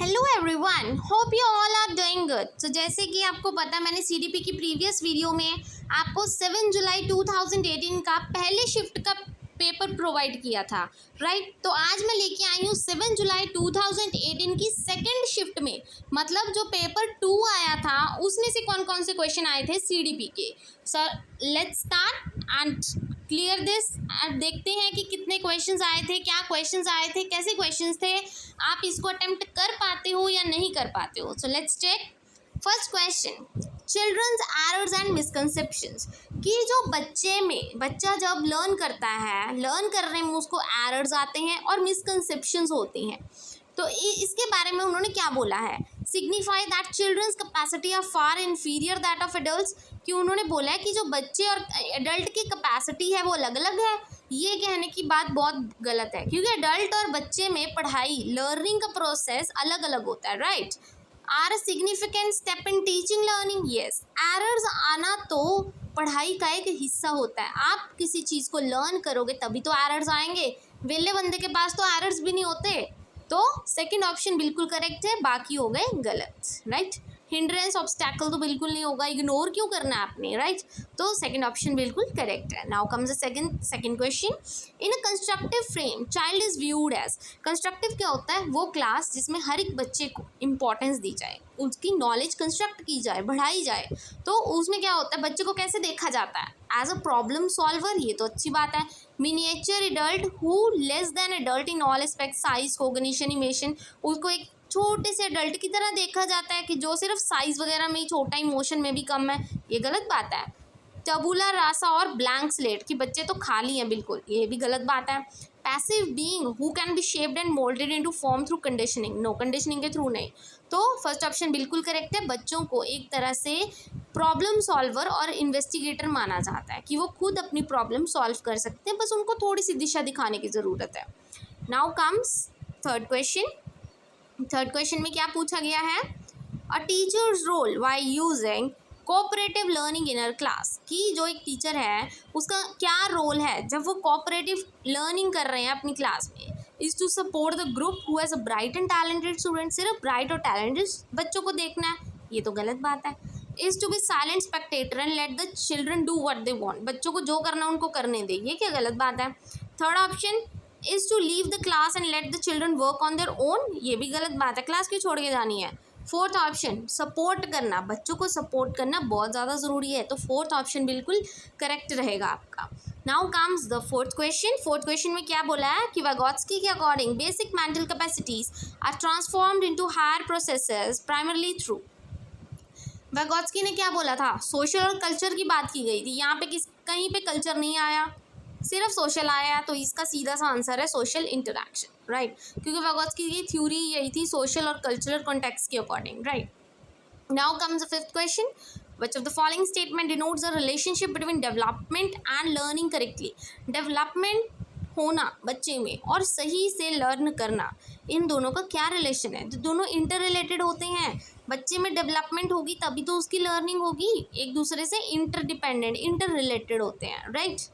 Hello everyone, hope you all are doing good. तो जैसे कि आपको पता, मैंने सीडीपी की प्रीवियस वीडियो में आपको 7 जुलाई 2018 का पहले शिफ्ट का पेपर प्रोवाइड किया था, राइट। तो आज मैं लेके आई हूँ 7 जुलाई 2018 की सेकंड शिफ्ट में, मतलब जो पेपर 2 आया था उसमें से कौन कौन से क्वेश्चन आए थे सीडीपी के। Sir let's start and clear this. देखते हैं कि कितने क्वेश्चंस आए थे, क्या क्वेश्चंस आए थे, कैसे क्वेश्चंस थे, आप इसको अटेम्प्ट कर पाते हो या नहीं कर पाते हो। So let's check. First question, children's errors and misconceptions. कि जो बच्चा जब लर्न करता है, लर्न करने में उसको एरर्स आते हैं और मिसकंसेप्शंस होती हैं। तो इसके बारे में उन्होंने क्या बोला है, signify that children's capacity are far inferior that of adults. कि उन्होंने बोला है कि जो बच्चे और एडल्ट की कैपेसिटी है वो अलग अलग है। ये कहने की बात बहुत गलत है, क्योंकि एडल्ट और बच्चे में पढ़ाई, लर्निंग का प्रोसेस अलग अलग होता है, right. Are significant step in teaching learning, yes. Errors आना तो पढ़ाई का एक हिस्सा होता है। आप किसी चीज़ को लर्न करोगे तभी तो एरर्स आएंगे, वेले बंदे के पास तो एरर्स भी नहीं होते। तो सेकंड ऑप्शन बिल्कुल करेक्ट है, बाकी हो गए गलत, राइट। हिंड्रेंस ऑब्स्टैकल तो बिल्कुल नहीं होगा, इग्नोर क्यों करना है आपने, राइट। तो सेकंड ऑप्शन बिल्कुल करेक्ट है। Now comes the second question. In a constructive frame child is viewed as. Constructive क्या होता है, वो क्लास जिसमें हर एक बच्चे को इंपॉर्टेंस दी जाए, उसकी नॉलेज कंस्ट्रक्ट की जाए, बढ़ाई जाए। तो उसमें क्या होता है, बच्चे को कैसे देखा जाता है, एज अ प्रॉब्लम सॉल्वर। ये तो अच्छी बात है। Miniature adult who less than adult in all aspect, size, cognition, emotion. उसको एक छोटे से एडल्ट की तरह देखा जाता है कि जो सिर्फ साइज वगैरह में ही छोटा, इमोशन में भी कम है। ये गलत बात है। टबुला रासा और ब्लैंक स्लेट, कि बच्चे तो खाली हैं बिल्कुल, ये भी गलत बात है। Passive being who can be shaped and moulded into form through conditioning, no, conditioning के थ्रू नहीं। तो फर्स्ट ऑप्शन बिल्कुल करेक्ट है। बच्चों को एक तरह से प्रॉब्लम सॉल्वर और इन्वेस्टिगेटर माना जाता है, कि वो खुद अपनी प्रॉब्लम सॉल्व कर सकते हैं, बस उनको थोड़ी सी दिशा दिखाने की ज़रूरत है। Now comes third question. Third question में क्या पूछा गया है, a teacher's role while using cooperative learning in our class. कि जो एक टीचर है उसका क्या रोल है जब वो कोऑपरेटिव लर्निंग कर रहे हैं अपनी क्लास में। Is to support the group who has a bright and talented student. सिर्फ ब्राइट और टैलेंटेड बच्चों को देखना है, ये तो गलत बात है। Is to be silent spectator and let the children do what they want. बच्चों को जो करना उनको करने दे, ये क्या गलत बात है। Third option is to leave the class and let the children work on their own. ये भी गलत बात है, क्लास क्यों छोड़ के जानी है। फोर्थ ऑप्शन सपोर्ट करना, बच्चों को सपोर्ट करना बहुत ज़्यादा ज़रूरी है। तो फोर्थ ऑप्शन बिल्कुल करेक्ट रहेगा आपका। Now comes the fourth question. Fourth question में क्या बोला है कि वागोत्स्की के according basic mental capacities are transformed into higher processes primarily through. Vygotsky ने क्या बोला था, सोशल और कल्चर की बात की गई थी, यहाँ पे कहीं पे कल्चर नहीं आया, सिर्फ सोशल आया। तो इसका सीधा सा आंसर है सोशल इंटरैक्शन, राइट। क्योंकि वागोत्स्की की थ्योरी यही थी, सोशल और कल्चरल कॉन्टेक्स्ट के according, right. Now comes the fifth question. Which of the following statement denotes the relationship between development and learning correctly? Development होना बच्चे में और सही से लर्न करना, इन दोनों का क्या रिलेशन है। तो दोनों इंटर रिलेटेड होते हैं। बच्चे में डेवलपमेंट होगी तभी तो उसकी लर्निंग होगी, एक दूसरे से इंटर डिपेंडेंट, इंटर रिलेटेड होते हैं, right.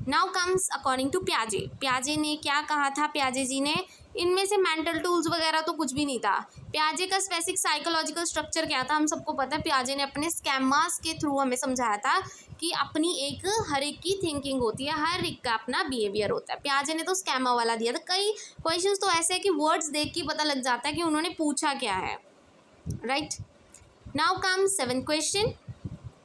Now comes according to प्याजे। प्याजे ने क्या कहा था, प्याजे जी ने इनमें से मेंटल टूल्स वगैरह तो कुछ भी नहीं था। प्याजे का स्पेसिफिक साइकोलॉजिकल स्ट्रक्चर क्या था, हम सबको पता है। प्याजे ने अपने स्कैमास के थ्रू हमें समझाया था कि अपनी एक हर एक की थिंकिंग होती है, हर एक का अपना बिहेवियर होता है। प्याजे ने तो स्कैमा वाला दिया था। कई क्वेश्चंस तो ऐसे है कि वर्ड्स देख के पता लग जाता है कि उन्होंने पूछा क्या है, right. Now comes seventh question.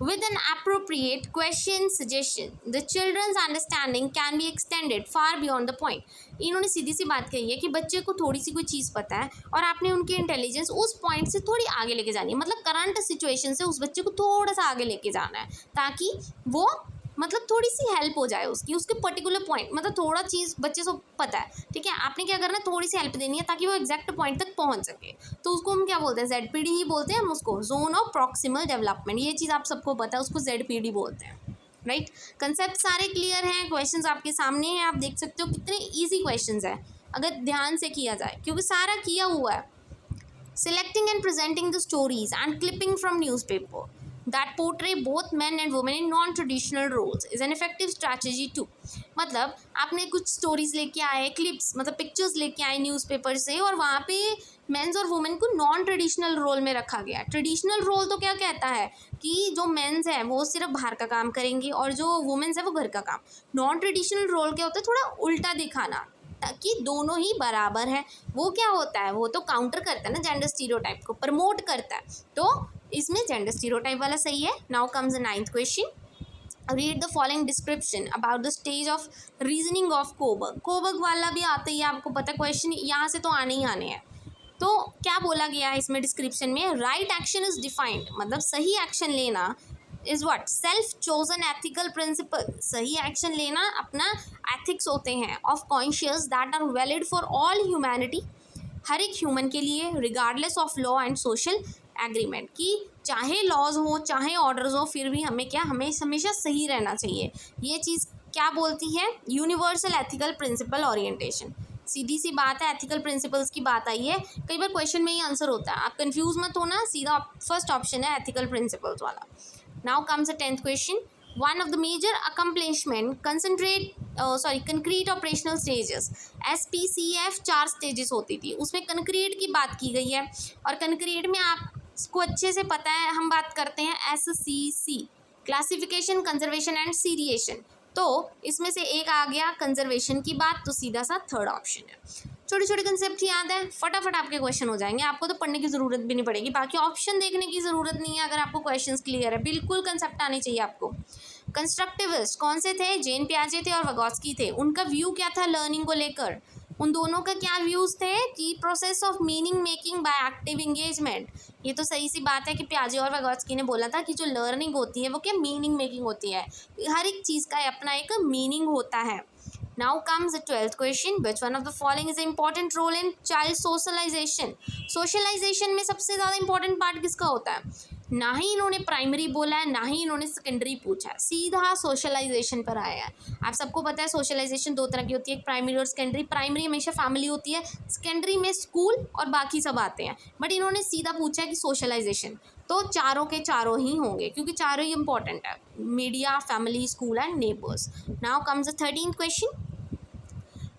With an appropriate question suggestion, the children's understanding can be extended far beyond the point. इन्होंने सीधी सी बात कही है कि बच्चे को थोड़ी सी कोई चीज़ पता है और आपने उनकी इंटेलिजेंस उस पॉइंट से थोड़ी आगे लेके जानी है, मतलब करंट सिचुएशन से उस बच्चे को थोड़ा सा आगे लेके जाना है, ताकि वो मतलब थोड़ी सी हेल्प हो जाए उसके पर्टिकुलर पॉइंट, मतलब थोड़ा चीज़ बच्चे को पता है, ठीक है, आपने क्या करना है, थोड़ी सी हेल्प देनी है ताकि वो एग्जैक्ट पॉइंट तक पहुंच सके। तो उसको हम क्या बोलते हैं, ZPD ही बोलते हैं हम उसको, जोन ऑफ प्रॉक्सिमल डेवलपमेंट। ये चीज़ आप सबको पता है, उसको ZPD बोलते हैं, राइट। कंसेप्ट सारे क्लियर हैं, क्वेश्चंस आपके सामने हैं, आप देख सकते हो कितने ईजी क्वेश्चंस हैं अगर ध्यान से किया जाए, क्योंकि सारा किया हुआ है। Selecting and presenting the stories and clipping from newspaper. that portray both men and women in non-traditional roles is an effective strategy too। मतलब आपने कुछ स्टोरीज लेके आए, क्लिप्स मतलब पिक्चर्स लेके आए न्यूज़पेपर से, और वहाँ पे मेंस और वुमेन को नॉन ट्रेडिशनल रोल में रखा गया। ट्रेडिशनल रोल तो क्या कहता है कि जो मेंस है वो सिर्फ बाहर का काम करेंगे और जो वुमेन्स है वो घर का काम। नॉन ट्रेडिशनल रोल क्या होता है, थोड़ा उल्टा दिखाना ताकि दोनों ही बराबर है। वो क्या होता है, वो तो काउंटर करता है ना, जेंडर स्टीरियोटाइप को प्रमोट करता है, तो इसमें जेंडर स्टीरियोटाइप वाला सही है। Now comes the 9th question. Read the following description about the stage of reasoning of Kohlberg. Kohlberg वाला भी आता ही है, आपको पता है क्वेश्चन यहाँ से तो आने ही आने हैं। तो क्या बोला गया है इसमें डिस्क्रिप्शन में, राइट एक्शन इज डिफाइंड, मतलब सही एक्शन लेना is what, self chosen ethical principle, सही एक्शन लेना अपना एथिक्स होते हैं, of conscious that are valid for all humanity, हर एक ह्यूमन के लिए, regardless of law and social agreement, कि चाहे लॉज हो चाहे ऑर्डर्स हो फिर भी हमें क्या, हमें हमेशा सही रहना चाहिए। ये चीज़ क्या बोलती है, यूनिवर्सल एथिकल प्रिंसिपल ओरिएंटेशन। सीधी सी बात है, एथिकल प्रिंसिपल्स की बात आई है, कई बार क्वेश्चन में ही आंसर होता है, आप कंफ्यूज मत होना, सीधा फर्स्ट ऑप्शन है एथिकल प्रिंसिपल्स वाला। Now comes the 10th question. One of the major accomplishment concrete operational stages, SPCF 4 stages होती थी, उसमें कंक्रीट की बात की गई है, और कंक्रीट में आपको अच्छे से पता है हम बात करते हैं SCC, classification, conservation and seriation. तो इसमें से एक आ गया कंजर्वेशन की बात, तो सीधा सा थर्ड ऑप्शन है। छोटे छोटे कंसेप्ट याद है, फटाफट आपके क्वेश्चन हो जाएंगे, आपको तो पढ़ने की ज़रूरत भी नहीं पड़ेगी, बाकी ऑप्शन देखने की ज़रूरत नहीं है अगर आपको क्वेश्चंस क्लियर है, बिल्कुल कंसेप्ट आने चाहिए आपको। कंस्ट्रक्टिविस्ट कौन से थे, जेन पियाजे थे और वागोत्स्की थे, उनका व्यू क्या था लर्निंग को लेकर, उन दोनों का क्या व्यूज़ थे कि process of meaning making by active engagement. ये तो सही सी बात है कि पियाजे और वागोत्स्की ने बोला था कि जो लर्निंग होती है वो क्या मीनिंग मेकिंग होती है, हर एक चीज़ का अपना एक मीनिंग होता है। Now comes the 12th question. Which one of the following is an important role in child socialization? Socialization में सबसे ज़्यादा important part किसका होता है? ना ही इन्होंने प्राइमरी बोला है, ना ही इन्होंने सेकेंडरी पूछा है, सीधा सोशलाइजेशन पर आया है। आप सबको पता है सोशलाइजेशन दो तरह की होती है, एक प्राइमरी और सेकेंडरी। प्राइमरी हमेशा फैमिली होती है, सेकेंडरी में स्कूल और बाकी सब आते हैं, बट इन्होंने सीधा पूछा है कि सोशलाइजेशन, तो चारों के चारों ही होंगे क्योंकि चारों ही इंपॉर्टेंट है, media, family, school and neighbours. Now comes the 13th question.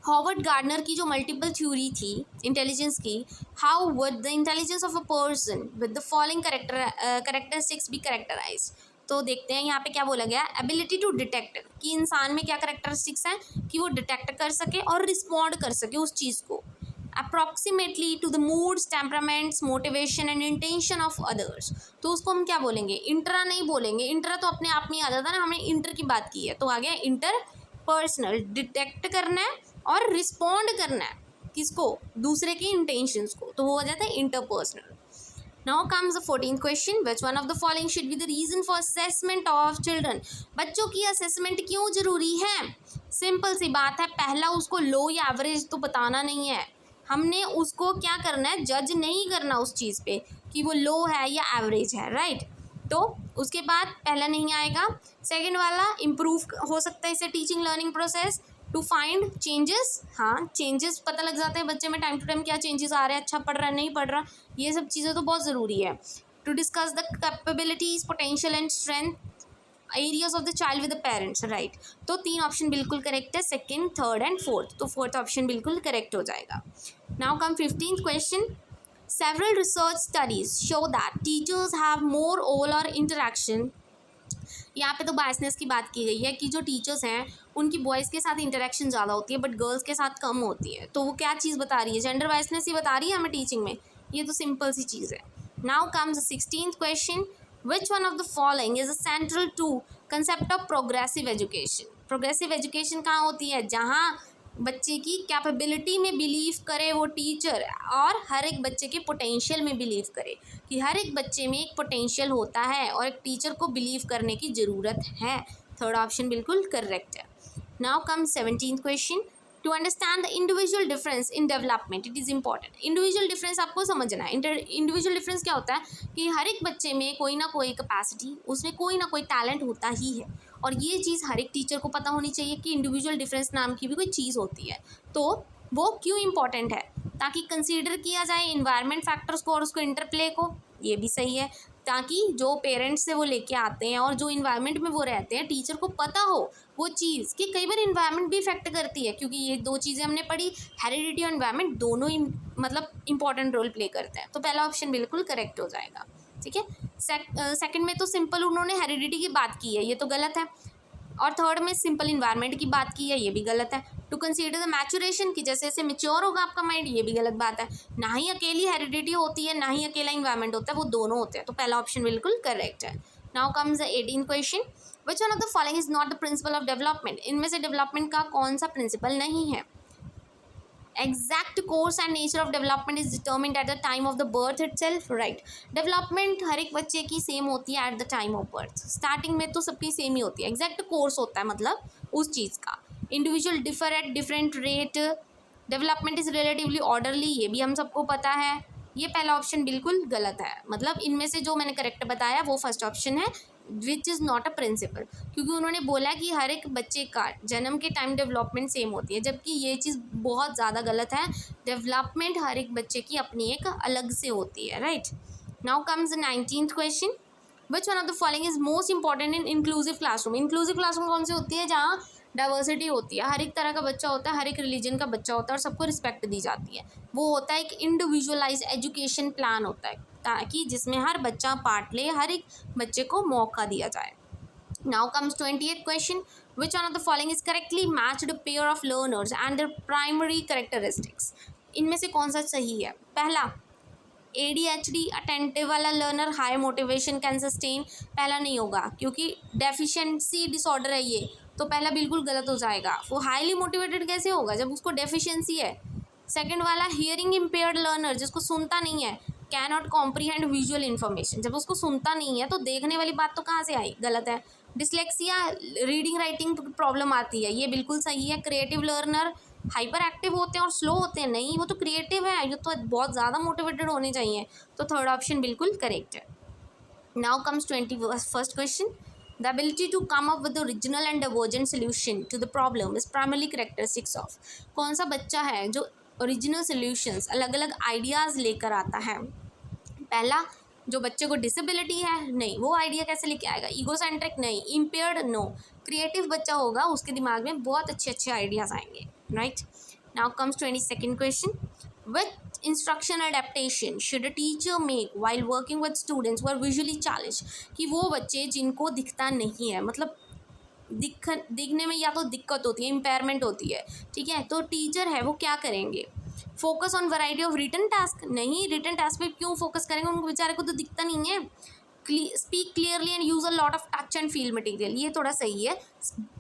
Howard Gardner की जो मल्टीपल थ्योरी थी इंटेलिजेंस की, how would the intelligence of a person with the following characteristics be characterise. तो देखते हैं यहाँ पे क्या बोला गया, एबिलिटी टू डिटेक्ट, कि इंसान में क्या कैरेक्टरिस्टिक्स हैं कि वो डिटेक्ट कर सके और रिस्पॉन्ड कर सके उस चीज़ को, approximately to the moods, temperaments, motivation and intention of others. तो उसको हम क्या बोलेंगे, इंट्रा नहीं बोलेंगे, इंट्रा तो अपने आप में ही आ जाता है ना, हमने इंटर की बात की है, तो आ गया इंटर पर्सनल, डिटेक्ट करना है और रिस्पॉन्ड करना है किसको, दूसरे के इंटेंशंस को, तो वो हो जाता है interpersonal. Now comes the 14th question. Which one of the following should be the reason for assessment of children. बच्चों की असेसमेंट क्यों जरूरी है, सिंपल सी बात है, पहला उसको लो या एवरेज तो बताना नहीं है, हमने उसको क्या करना है, जज नहीं करना उस चीज़ पे कि वो लो है या एवरेज है, राइट। तो उसके बाद पहला नहीं आएगा, सेकंड वाला इम्प्रूव हो सकता है इससे teaching learning process, to find changes, हाँ चेंजेस पता लग जाते हैं बच्चे में टाइम टू टाइम क्या चेंजेस आ रहे हैं, अच्छा पढ़ रहा है नहीं पढ़ रहा, ये सब चीज़ें तो बहुत ज़रूरी है। To discuss the capabilities, potential and strength areas of the child with the parents, right. तो 3 ऑप्शन बिल्कुल करेक्ट है, सेकंड, थर्ड एंड फोर्थ, तो फोर्थ ऑप्शन बिल्कुल करेक्ट हो जाएगा। Now come 15th question. Several research studies show that teachers have more overall interaction। यहाँ पे तो बायसनेस की बात की गई है कि जो टीचर्स हैं उनकी बॉयज़ के साथ इंटरेक्शन ज़्यादा होती है बट गर्ल्स के साथ कम होती है, तो वो क्या चीज़ बता रही है, जेंडर बायसनेस ही बता रही है हमें टीचिंग में, ये तो सिंपल सी चीज़ है। Now comes 16th question. Which one of the following is a central to concept of progressive education. Progressive education कहाँ होती है, जहाँ बच्चे की कैपेबिलिटी में बिलीव करे वो टीचर, और हर एक बच्चे के पोटेंशियल में बिलीव करे कि हर एक बच्चे में एक पोटेंशियल होता है और एक टीचर को बिलीव करने की ज़रूरत है। थर्ड ऑप्शन बिल्कुल करेक्ट है। Now come 17th question. To understand the individual difference in development it is important. Individual difference आपको समझना है। इंडिविजुअल डिफरेंस क्या होता है कि हर एक बच्चे में कोई ना कोई कैपेसिटी, उसमें कोई ना कोई टैलेंट होता ही है, और ये चीज़ हर एक टीचर को पता होनी चाहिए कि इंडिविजुअल डिफरेंस नाम की भी कोई चीज़ होती है। तो वो क्यों इंपॉर्टेंट है, ताकि कंसीडर किया जाए इन्वायरमेंट फैक्टर्स को और उसको इंटरप्ले को, ये भी सही है। ताकि जो पेरेंट्स से वो लेके आते हैं और जो इन्वायरमेंट में वो रहते हैं, टीचर को पता हो वो चीज़ कि कई बार इन्वायरमेंट भी इफेक्ट करती है, क्योंकि ये दो चीज़ें हमने पढ़ी, हेरिडिटी और इन्वायरमेंट दोनों ही मतलब इंपॉर्टेंट रोल प्ले करते हैं। तो पहला ऑप्शन बिल्कुल करेक्ट हो जाएगा। ठीक है, सेकंड में तो सिंपल उन्होंने हेरिडिटी की बात की है, ये तो गलत है। और थर्ड में सिंपल इन्वायरमेंट की बात की है, ये भी गलत है। टू कंसीडर द मैचुरेशन की जैसे जैसे मेच्योर होगा आपका माइंड, ये भी गलत बात है। ना ही अकेली हेरिडिटी होती है, ना ही अकेला इन्वायरमेंट होता है, वो दोनों होते हैं। तो पहला ऑप्शन बिल्कुल करेक्ट है। Now comes the 18th question, which one of the following is not the principle of development. इनमें से डेवलपमेंट का कौन सा प्रिंसिपल नहीं है। Exact course and nature of development is determined at the time of the birth itself. Right, development हर एक बच्चे की सेम होती है at the time of birth. Starting में तो सबकी सेम ही होती है। एग्जैक्ट कोर्स होता है मतलब उस चीज़ का। Individual differ at different rate. Development is relatively orderly, ये भी हम सबको पता है। ये पहला ऑप्शन बिल्कुल गलत है। मतलब इनमें से जो मैंने करेक्ट बताया वो फर्स्ट ऑप्शन है, which is not a principle, क्योंकि उन्होंने बोला कि हर एक बच्चे का जन्म के टाइम डेवलपमेंट सेम होती है, जबकि ये चीज़ बहुत ज़्यादा गलत है। डेवलपमेंट हर एक बच्चे की अपनी एक अलग से होती है। Right, now comes the 19th question, which one of the following is most important in inclusive classroom. Inclusive classroom कौन सी होती है, जहाँ डाइवर्सिटी होती है, हर एक तरह का बच्चा होता है, हर एक रिलीजन का बच्चा होता है और सबको रिस्पेक्ट दी जाती है। वो होता है एक इंडिविजुअलाइज एजुकेशन प्लान होता है, ताकि जिसमें हर बच्चा पार्ट ले, हर एक बच्चे को मौका दिया जाए। Now comes 20th question, which one of the following is correctly matched pair of learners and there primary characteristics. इनमें से कौन सा सही है। पहला, ADHD अटेंटिव वाला learner high motivation can sustain. पहला नहीं होगा, क्योंकि डेफिशिएंसी डिसऑर्डर है ये, तो पहला बिल्कुल गलत हो जाएगा। वो हाईली मोटिवेटेड कैसे होगा जब उसको डेफिशिएंसी है। सेकंड वाला, हियरिंग इम्पेयर्ड लर्नर, जिसको सुनता नहीं है, can not comprehend visual information, जब उसको सुनता नहीं है तो देखने वाली बात तो कहाँ से आई, गलत है। डिसलेक्सिया, रीडिंग राइटिंग प्रॉब्लम आती है, ये बिल्कुल सही है। क्रिएटिव लर्नर हाइपर एक्टिव होते हैं और स्लो होते हैं, नहीं वो तो क्रिएटिव है, ये तो बहुत ज़्यादा मोटिवेटेड होने चाहिए। तो थर्ड ऑप्शन बिल्कुल करेक्ट है। Now comes 21st question, the ability to come up with original and divergent solution to the problem is primarily characteristics of. कौन सा बच्चा है जो ओरिजिनल सोल्यूशंस, अलग अलग आइडियाज़ लेकर आता है। पहला, जो बच्चे को डिसेबिलिटी है, नहीं वो आइडिया कैसे लेके आएगा। ईगोसेंट्रिक, नहीं। Impaired, no. क्रिएटिव बच्चा होगा, उसके दिमाग में बहुत अच्छे अच्छे आइडियाज़ आएंगे। Right, now comes 22nd question, which instruction adaptation should a teacher make while working with students who are visually challenged. कि वो बच्चे जिनको दिखता नहीं है, मतलब दिखने में या तो दिक्कत होती है, इम्पेयरमेंट होती है, ठीक है, तो टीचर है वो क्या करेंगे। Focus on variety of written task, नहीं रिटन टास्क पे क्यों फोकस करेंगे, उनको बेचारे को तो दिखता नहीं है। Speak clearly and use a lot of touch and feel material, ये थोड़ा सही है।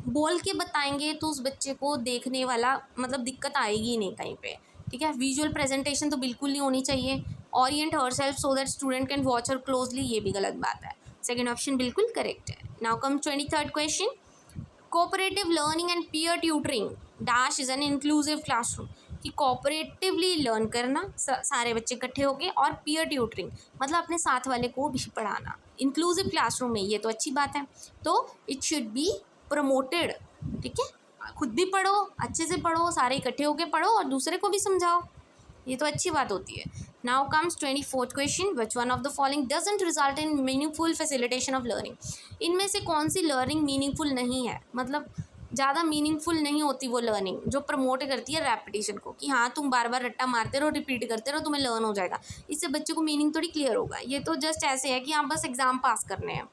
बोल के बताएंगे तो उस बच्चे को देखने वाला मतलब दिक्कत आएगी ही नहीं कहीं पे, ठीक है। विजुअल प्रेजेंटेशन तो बिल्कुल नहीं होनी चाहिए। Orient herself so that student can watch her closely, ये भी गलत बात है। सेकेंड ऑप्शन बिल्कुल करेक्ट है। Now come 23rd question, cooperative learning and peer tutoring dash is an inclusive classroom. कि कोऑपरेटिवली लर्न करना, सारे बच्चे इकट्ठे होके, और पीयर ट्यूटरिंग मतलब अपने साथ वाले को भी पढ़ाना इंक्लूसिव क्लासरूम में, ये तो अच्छी बात है। तो इट शुड बी प्रमोटेड, ठीक है। खुद भी पढ़ो, अच्छे से पढ़ो, सारे इकट्ठे होके पढ़ो और दूसरे को भी समझाओ, ये तो अच्छी बात होती है। Now comes 24th question, which one of the following doesn't result in meaningful facilitation of learning. इनमें से कौन सी लर्निंग मीनिंगफुल नहीं है, मतलब ज़्यादा मीनिंगफुल नहीं होती वो लर्निंग जो प्रमोट करती है रैपिटेशन को, कि हाँ तुम बार बार रट्टा मारते रहो, रिपीट करते रहो, तुम्हें लर्न हो जाएगा, इससे बच्चे को मीनिंग थोड़ी क्लियर होगा। ये तो जस्ट ऐसे है कि हाँ बस एग्जाम पास करने हैं।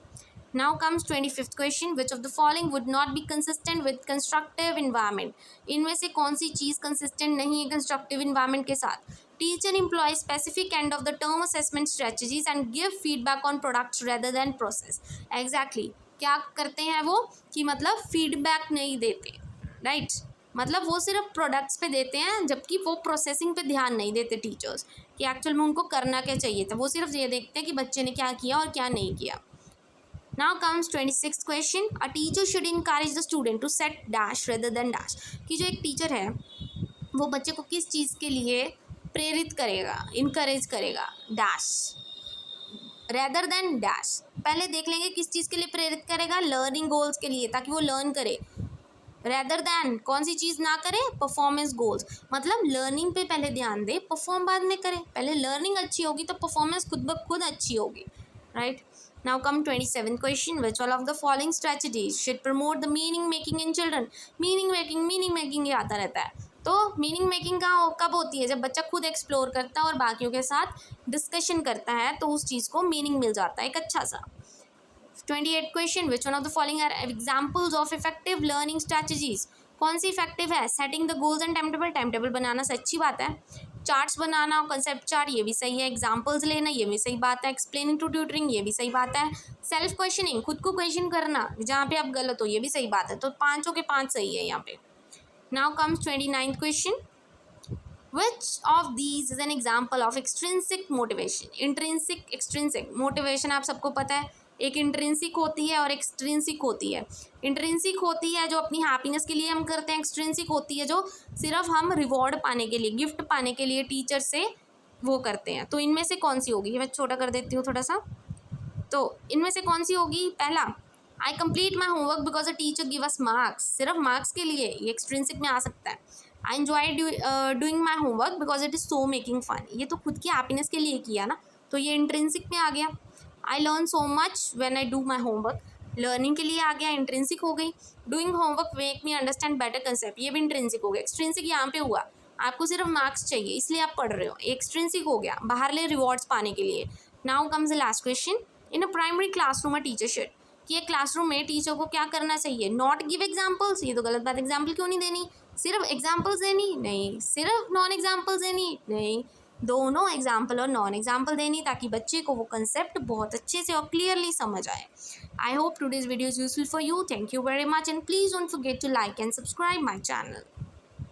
Now comes 25th question, which of the following would not be consistent with constructive environment. इनमें से कौन सी चीज़ कंसिस्टेंट नहीं है कंस्ट्रक्टिव इन्वायरमेंट के साथ। Teacher employ specific end of the term assessment strategies and give feedback on products rather than process. Exactly क्या करते हैं वो, कि मतलब फीडबैक नहीं देते, राइट मतलब वो सिर्फ प्रोडक्ट्स पे देते हैं, जबकि वो प्रोसेसिंग पे ध्यान नहीं देते टीचर्स, कि एक्चुअल में उनको करना क्या चाहिए था। वो सिर्फ ये देखते हैं कि बच्चे ने क्या किया और क्या नहीं किया। Now comes 26th question, a teacher should encourage the student to set dash rather than dash. कि जो एक टीचर है वो बच्चे को किस चीज़ के लिए प्रेरित करेगा, इनकरेज करेगा, डैश रेदर देन डैश। पहले देख लेंगे किस चीज़ के लिए प्रेरित करेगा, लर्निंग गोल्स के लिए, ताकि वो लर्न करे। रेदर दैन कौन सी चीज़ ना करे, परफॉर्मेंस गोल्स, मतलब लर्निंग पे पहले ध्यान दे, परफॉर्म बाद में करे। पहले लर्निंग अच्छी होगी तो परफॉर्मेंस खुद ब खुद अच्छी होगी, right? Now come 27th question. Which all of the following strategies should promote the meaning making in children? Meaning making ये आता रहता है। तो मीनिंग मेकिंग कब होती है? जब बच्चा खुद एक्सप्लोर करता है और बाकियों के साथ डिस्कशन करता है, तो उस चीज़ को मीनिंग मिल जाता है एक अच्छा सा। 28 question. Which one of the following are examples of effective learning strategies? कौन सी इफेक्टिव है? Setting the goals and time table बनाना अच्छी बात है। चार्ट्स बनाना, कंसेप्ट चार्ट, ये भी सही है। एग्जाम्पल्स लेना, ये भी सही बात है। एक्सप्लेनिंग टू ट्यूटरिंग, ये भी सही बात है। सेल्फ क्वेश्चनिंग, खुद को क्वेश्चन करना जहाँ पे आप गलत हो, ये भी सही बात है। तो 5 के 5 सही है यहाँ पे। Now comes 29th question. Which of these is an example of extrinsic motivation? Intrinsic, extrinsic motivation आप सबको पता है, एक इंट्रिंसिक होती है और एक्सट्रिंसिक होती है। इंट्रिंसिक होती है जो अपनी हैप्पीनेस के लिए हम करते हैं, एक्सट्रिंसिक होती है जो सिर्फ हम रिवॉर्ड पाने के लिए, गिफ्ट पाने के लिए टीचर से वो करते हैं। तो इनमें से कौन सी होगी? मैं छोटा कर देती हूँ थोड़ा सा। तो इनमें से कौन सी होगी? पहला, I complete my homework because a teacher give us marks, सिर्फ मार्क्स के लिए, ये एक्सट्रिंसिक में आ सकता है। I enjoy doing my homework because it is so making fun, ये तो खुद की हैप्पीनेस के लिए किया ना, तो ये इंट्रिंसिक में आ गया। I learn so much when I do my homework, learning के लिए आ गया, इंट्रिंसिक हो गई। Doing homework make me understand better concept, ये भी इंट्रिंसिक हो गया। एक्सट्रिंसिक यहाँ पे हुआ, आपको सिर्फ मार्क्स चाहिए इसलिए आप पढ़ रहे हो, एक्सट्रिंसिक हो गया, बाहर ले रिवॉर्ड्स पाने के लिए। Now comes the last question. In a primary classroom a teacher should, कि एक क्लासरूम में टीचर को क्या करना चाहिए? नॉट गिव एग्जाम्पल्स, ये तो गलत बात। एग्जाम्पल क्यों नहीं देनी? सिर्फ एग्जाम्पल्स देनी? नहीं। सिर्फ नॉन एग्जाम्पल्स देनी? नहीं। दोनों एग्जाम्पल और नॉन एग्जाम्पल देनी, ताकि बच्चे को वो कंसेप्ट बहुत अच्छे से और क्लियरली समझ आए। I hope today's video is useful for you. Thank you very much and please don't forget to like and subscribe my channel.